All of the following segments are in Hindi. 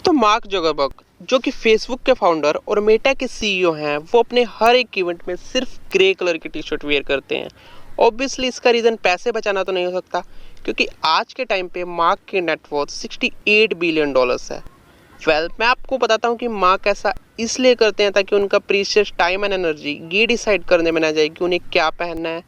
दोस्तों मार्क जुकरबर्ग जो कि फेसबुक के फाउंडर और मेटा के सीईओ हैं, वो अपने हर एक इवेंट में सिर्फ ग्रे कलर की टी शर्ट वेयर करते हैं। ऑब्वियसली इसका रीज़न पैसे बचाना तो नहीं हो सकता, क्योंकि आज के टाइम पे मार्क की नेटवर्थ $68 बिलियन है। मैं आपको बताता हूँ कि मार्क ऐसा इसलिए करते हैं ताकि उनका प्रीशियस टाइम एंड एनर्जी ये डिसाइड करने में ना जाए कि उन्हें क्या पहनना है,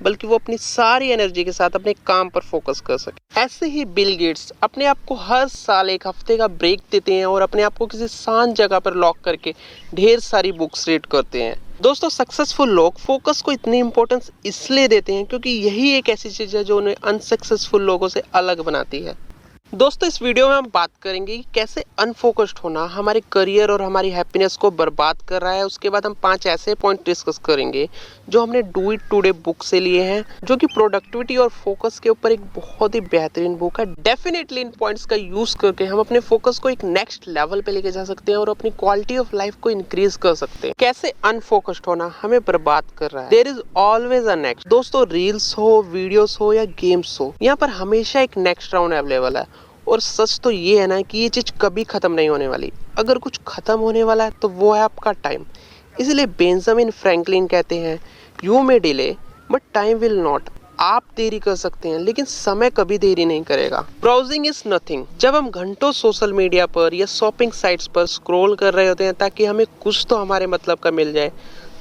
बल्कि वो अपनी सारी एनर्जी के साथ अपने काम पर फोकस कर सके। ऐसे ही बिल गेट्स अपने आप को हर साल एक हफ्ते का ब्रेक देते हैं और अपने आप को किसी शांत जगह पर लॉक करके ढेर सारी बुक्स रीड करते हैं। दोस्तों सक्सेसफुल लोग फोकस को इतनी इंपॉर्टेंस इसलिए देते हैं क्योंकि यही एक ऐसी चीज़ है जो उन्हें अनसक्सेसफुल लोगों से अलग बनाती है। दोस्तों इस वीडियो में हम बात करेंगे कि कैसे अनफोकस्ड होना हमारे करियर और हमारी हैप्पीनेस को बर्बाद कर रहा है। उसके बाद हम 5 ऐसे पॉइंट डिस्कस करेंगे जो हमने डू इट टुडे बुक से लिए हैं, जो कि प्रोडक्टिविटी और फोकस के ऊपर एक बहुत ही बेहतरीन बुक है। डेफिनेटली इन पॉइंट्स का यूज करके हम अपने फोकस को एक नेक्स्ट लेवल पे लेके जा सकते हैं और अपनी क्वालिटी ऑफ लाइफ को इंक्रीज कर सकते हैं। कैसे अनफोकस्ड होना हमें बर्बाद कर रहा है। There is always a next. दोस्तों रील्स हो, वीडियोस हो या गेम्स हो, यहाँ पर हमेशा एक नेक्स्ट राउंड अवेलेबल है। और सच तो ये है ना कि ये चीज़ कभी ख़त्म नहीं होने वाली। अगर कुछ ख़त्म होने वाला है तो वो है आपका टाइम। इसलिए बेंजामिन फ्रैंकलिन कहते हैं, you may delay but time will not. आप देरी कर सकते हैं लेकिन समय कभी देरी नहीं करेगा। Browsing is nothing. जब हम घंटों सोशल मीडिया पर या शॉपिंग साइट्स पर स्क्रॉल कर रहे होते हैं ताकि हमें कुछ तो हमारे मतलब का मिल जाए,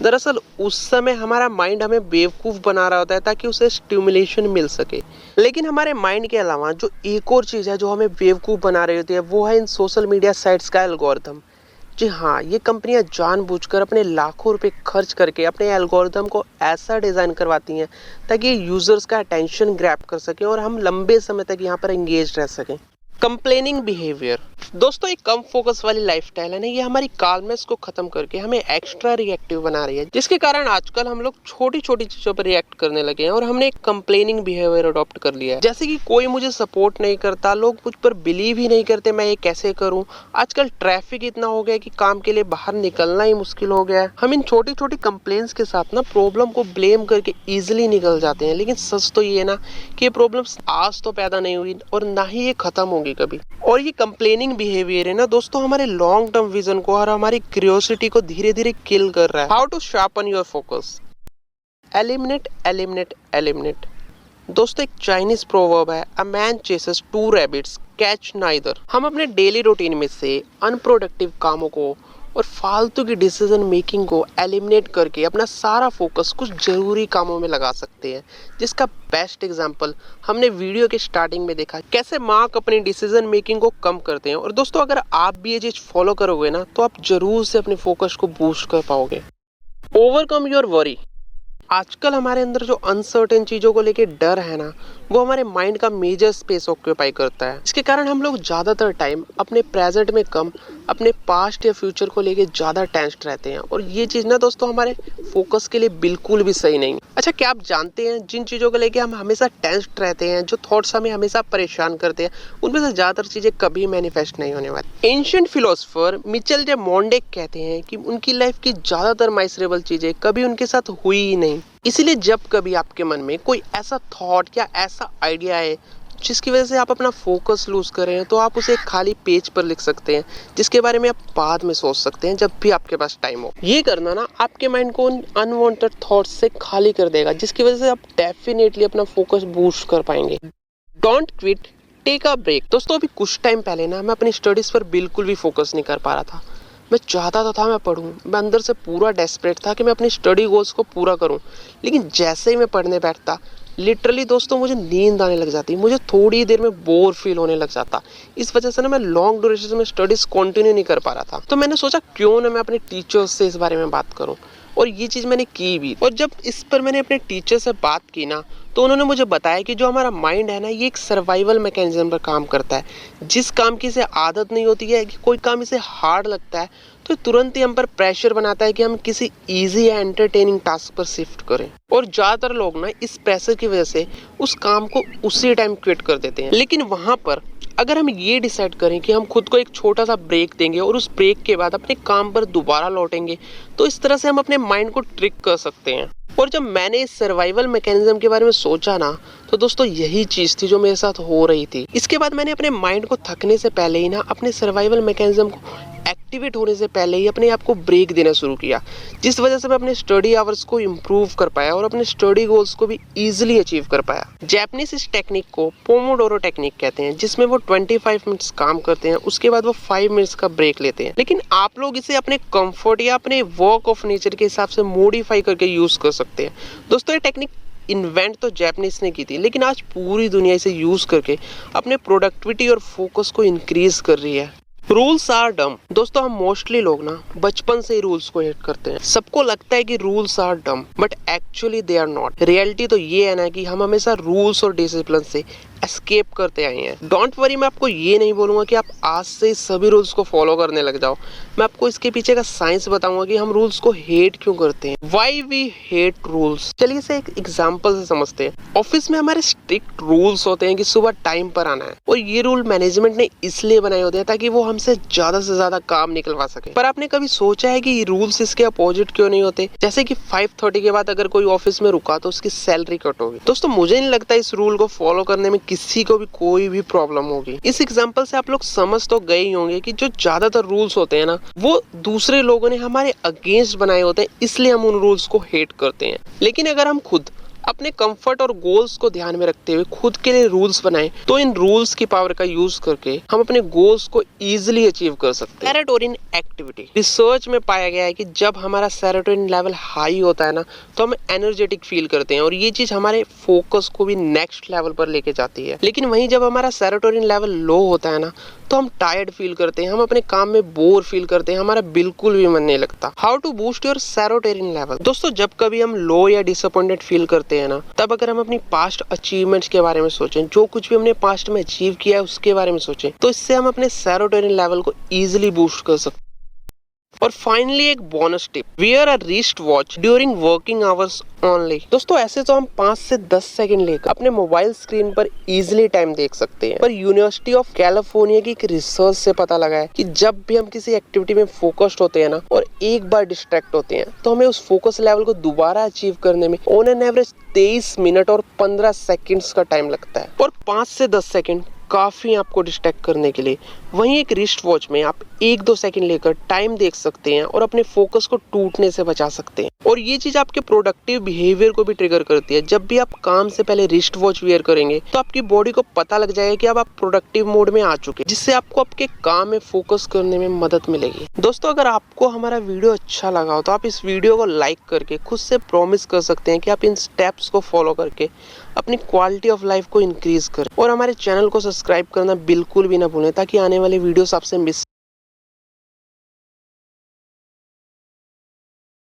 दरअसल उस समय हमारा माइंड हमें बेवकूफ़ बना रहा होता है ताकि उसे स्टिमुलेशन मिल सके। लेकिन हमारे माइंड के अलावा जो एक और चीज़ है जो हमें बेवकूफ़ बना रही होती है, वो है इन सोशल मीडिया साइट्स का एल्गोरिथम। जी हाँ, ये कंपनियां जानबूझकर अपने लाखों रुपए खर्च करके अपने एल्गोरिथम को ऐसा डिज़ाइन करवाती हैं ताकि यूज़र्स का अटेंशन ग्रैब कर सकें और हम लंबे समय तक यहाँ पर एंगेज रह सकें। Complaining behaviour. दोस्तों एक कम फोकस वाली लाइफस्टाइल है ना, ये हमारी काल्मनेस को खत्म करके हमें एक्स्ट्रा रिएक्टिव बना रही है, जिसके कारण आजकल हम लोग छोटी छोटी चीजों पर रिएक्ट करने लगे हैं और हमने एक कंप्लेनिंग बिहेवियर अडॉप्ट कर लिया है। जैसे कि कोई मुझे सपोर्ट नहीं करता, लोग मुझ पर बिलीव ही नहीं करते, मैं ये कैसे करूं। आजकल ट्रैफिक इतना हो गया कि काम के लिए बाहर निकलना ही मुश्किल हो गया है। हम इन छोटी छोटी कंप्लेंट्स के साथ ना प्रॉब्लम को ब्लेम करके इजिली निकल जाते हैं, लेकिन सच तो ये है ना कि ये प्रॉब्लम्स आज तो पैदा नहीं हुई और ना ही ये खत्म होगी कभी। और ये कंप्लेनिंग बिहेवियर है ना दोस्तों, हमारे लॉन्ग टर्म विजन को और हमारी क्यूरियोसिटी को धीरे धीरे किल कर रहा है। How to sharpen your focus. Eliminate eliminate eliminate. दोस्तों एक चाइनीज प्रोवर्ब है, a man chases 2 rabbits catch neither. हम अपने डेली रूटीन में से अनप्रोडक्टिव कामों को और फालतू की डिसीजन मेकिंग को एलिमिनेट करके अपना सारा फोकस कुछ जरूरी कामों में लगा सकते हैं, जिसका बेस्ट एग्जांपल हमने वीडियो के स्टार्टिंग में देखा, कैसे मार्क अपनी डिसीजन मेकिंग को कम करते हैं। और दोस्तों अगर आप भी ये चीज फॉलो करोगे ना तो आप जरूर से अपने फोकस को बूस्ट कर पाओगे। Overcome your worry. आजकल हमारे अंदर जो अनसर्टेन चीज़ों को लेके डर है ना, वो हमारे माइंड का मेजर स्पेस ऑक्यूपाई करता है। इसके कारण हम लोग ज़्यादातर टाइम अपने प्रेजेंट में कम, अपने पास्ट या फ्यूचर को लेके ज़्यादा टेंस्ड रहते हैं। और ये चीज़ ना दोस्तों हमारे फोकस के लिए बिल्कुल भी सही नहीं। अच्छा क्या आप जानते हैं जिन चीज़ों को लेके हम हमेशा टेंस्ड रहते हैं, जो थॉट्स हमें हमेशा परेशान करते हैं, उनमें से ज़्यादातर चीज़ें कभी मैनिफेस्ट नहीं होने वाली। एंशिएंट फिलोसोफर मिचेल जे मॉन्टेग कहते हैं कि उनकी लाइफ की ज़्यादातर माइसरेबल चीज़ें कभी उनके साथ हुई ही नहीं। इसीलिए जब कभी आपके मन में कोई ऐसा थॉट या ऐसा आइडिया है जिसकी वजह से आप अपना फोकस लूज कर रहे हैं, तो आप उसे एक खाली पेज पर लिख सकते हैं, जिसके बारे में आप बाद में सोच सकते हैं जब भी आपके पास टाइम हो। ये करना ना आपके माइंड को उन अनवांटेड थॉट्स से खाली कर देगा, जिसकी वजह से आप डेफिनेटली अपना फोकस बूस्ट कर पाएंगे। Don't quit, take a break. दोस्तों अभी कुछ टाइम पहले ना मैं अपनी स्टडीज पर बिल्कुल भी फोकस नहीं कर पा रहा था। मैं चाहता तो था मैं पढूं, मैं अंदर से पूरा डेस्परेट था कि मैं अपनी स्टडी गोल्स को पूरा करूं, लेकिन जैसे ही मैं पढ़ने बैठता लिटरली दोस्तों मुझे नींद आने लग जाती, मुझे थोड़ी देर में बोर फील होने लग जाता। इस वजह से ना मैं लॉन्ग ड्यूरेशन में स्टडीज कंटिन्यू नहीं कर पा रहा था। तो मैंने सोचा क्यों ना मैं अपने टीचर्स से इस बारे में बात करूं, और ये चीज़ मैंने की भी। और जब इस पर मैंने अपने टीचर से बात की ना, तो उन्होंने मुझे बताया कि जो हमारा माइंड है ना, ये एक सर्वाइवल मैकेनिज्म पर काम करता है। जिस काम की इसे आदत नहीं होती है, कि कोई काम इसे हार्ड लगता है, तो तुरंत ही हम पर प्रेशर बनाता है कि हम किसी इजी या एंटरटेनिंग टास्क पर शिफ्ट करें। और ज़्यादातर लोग ना इस प्रेशर की वजह से उस काम को उसी टाइम क्विट कर देते हैं। लेकिन वहाँ पर अगर हम ये डिसाइड करें कि हम खुद को एक छोटा सा ब्रेक देंगे और उस ब्रेक के बाद अपने काम पर दोबारा लौटेंगे, तो इस तरह से हम अपने माइंड को ट्रिक कर सकते हैं। और जब मैंने इस सर्वाइवल मैकेनिज्म के बारे में सोचा ना, तो दोस्तों यही चीज थी जो मेरे साथ हो रही थी। इसके बाद मैंने अपने माइंड को थकने से पहले ही ना अपने सर्वाइवल मैकेनिज्म को एक्टिवेट होने से पहले ही अपने आप को ब्रेक देना शुरू किया, जिस वजह से मैं अपने स्टडी आवर्स को इम्प्रूव कर पाया और अपने स्टडी गोल्स को भी इजीली अचीव कर पाया। जैपनीज इस टेक्निक को पोमोडोरो टेक्निक कहते हैं, जिसमें वो 25 मिनट्स काम करते हैं, उसके बाद वो 5 मिनट्स का ब्रेक लेते हैं। लेकिन आप लोग इसे अपने कंफर्ट या अपने वर्क ऑफ नेचर के हिसाब से मॉडिफाई करके यूज कर सकते हैं। दोस्तों ये टेक्निक इन्वेंट तो जैपनीज ने की थी, लेकिन आज पूरी दुनिया इसे यूज करके अपने प्रोडक्टिविटी और फोकस को इंक्रीज कर रही है। रूल्स आर डम। दोस्तों हम मोस्टली लोग ना बचपन से ही रूल्स को हेट करते हैं। सबको लगता है कि rules are dumb, but actually they are not. Reality तो ये है ना कि हम हमेशा रूल्स और डिसिप्लिन से एस्केप करते आए हैं। डोंट वरी, मैं आपको ये नहीं बोलूंगा कि आप आज से सभी रूल्स को फॉलो करने लग जाओ। मैं आपको इसके पीछे का साइंस बताऊंगा कि हम रूल्स को हेट क्यों करते हैं, व्हाई वी हेट रूल्स। चलिए इसे एक एग्जांपल से समझते हैं। ऑफिस में हमारे स्ट्रिक्ट रूल्स होते हैं कि सुबह टाइम पर आना है, और ये रूल मैनेजमेंट ने इसलिए बनाए होते हैं ताकि वो हमसे ज्यादा से ज्यादा काम निकलवा सके। पर आपने कभी सोचा है कि ये रूल्स इसके अपोजिट क्यों नहीं होते? जैसे कि 5:30 के बाद अगर कोई ऑफिस में रुका तो उसकी सैलरी कट होगी। दोस्तों मुझे नहीं लगता इस रूल को फॉलो करने में किसी को भी कोई भी प्रॉब्लम होगी। इस एग्जांपल से आप लोग समझ तो गए ही होंगे कि जो ज्यादातर रूल्स होते हैं ना, वो दूसरे लोगों ने हमारे अगेंस्ट बनाए होते हैं, इसलिए हम उन रूल्स को हेट करते हैं। लेकिन अगर हम खुद अपने कंफर्ट और गोल्स को ध्यान में रखते हुए खुद के लिए रूल्स बनाएं, तो इन रूल्स की पावर का यूज करके हम अपने गोल्स को इजीली अचीव कर सकते हैं। Serotonin activity. रिसर्च में पाया गया है कि जब हमारा सेरोटोनिन लेवल हाई होता है ना, तो हम एनर्जेटिक फील करते हैं, और ये चीज हमारे फोकस को भी नेक्स्ट लेवल पर लेके जाती है। लेकिन वहीं जब हमारा सेरोटोनिन लेवल लो होता है ना, तो हम टायर्ड फील करते हैं, हम अपने काम में बोर फील करते हैं, हमारा बिल्कुल भी मन नहीं लगता। How to boost your serotonin level. दोस्तों जब कभी हम लो या डिसअपॉइंटेड फील करते हैं ना, तब अगर हम अपनी पास्ट अचीवमेंट्स के बारे में सोचें, जो कुछ भी हमने पास्ट में अचीव किया है उसके बारे में सोचें, तो इससे हम अपने सेरोटोनिन लेवल को इजीली बूस्ट कर सकते हैं। और फाइनली एक बोनस टिप, वियर अ wrist watch during working hours only. दोस्तों ऐसे तो हम 5 से 10 सेकंड लेकर अपने मोबाइल स्क्रीन पर इजीली टाइम देख सकते हैं, पर यूनिवर्सिटी ऑफ कैलिफोर्निया की एक रिसर्च से पता लगा है कि जब भी हम किसी एक्टिविटी में फोकस्ड होते हैं ना, और एक बार डिस्ट्रैक्ट होते हैं, तो हमें उस फोकस लेवल को दोबारा अचीव करने में ऑन एन एवरेज 23 मिनट और 15 सेकेंड्स का टाइम लगता है। और 5 से 10 सेकेंड काफी आपको डिस्ट्रैक्ट करने के लिए। वहीं एक रिस्ट वॉच में आप 1-2 सेकंड लेकर टाइम देख सकते हैं और अपने फोकस को टूटने से बचा सकते हैं। और ये चीज आपके प्रोडक्टिव बिहेवियर को भी ट्रिगर करती है। जब भी आप काम से पहले रिस्ट वॉच वेयर करेंगे, तो आपकी बॉडी को पता लग जाएगा कि अब आप प्रोडक्टिव मोड में आ चुके हैं, जिससे आपको आपके काम में फोकस करने में मदद मिलेगी। दोस्तों अगर आपको हमारा वीडियो अच्छा लगा हो, तो आप इस वीडियो को लाइक करके खुद से प्रॉमिस कर सकते हैं कि आप इन स्टेप्स को फॉलो करके अपनी क्वालिटी ऑफ लाइफ को इंक्रीज करें। और हमारे चैनल को सब्सक्राइब करना बिल्कुल भी ना भूलें, ताकि आने वाले वीडियोस आपसे मिस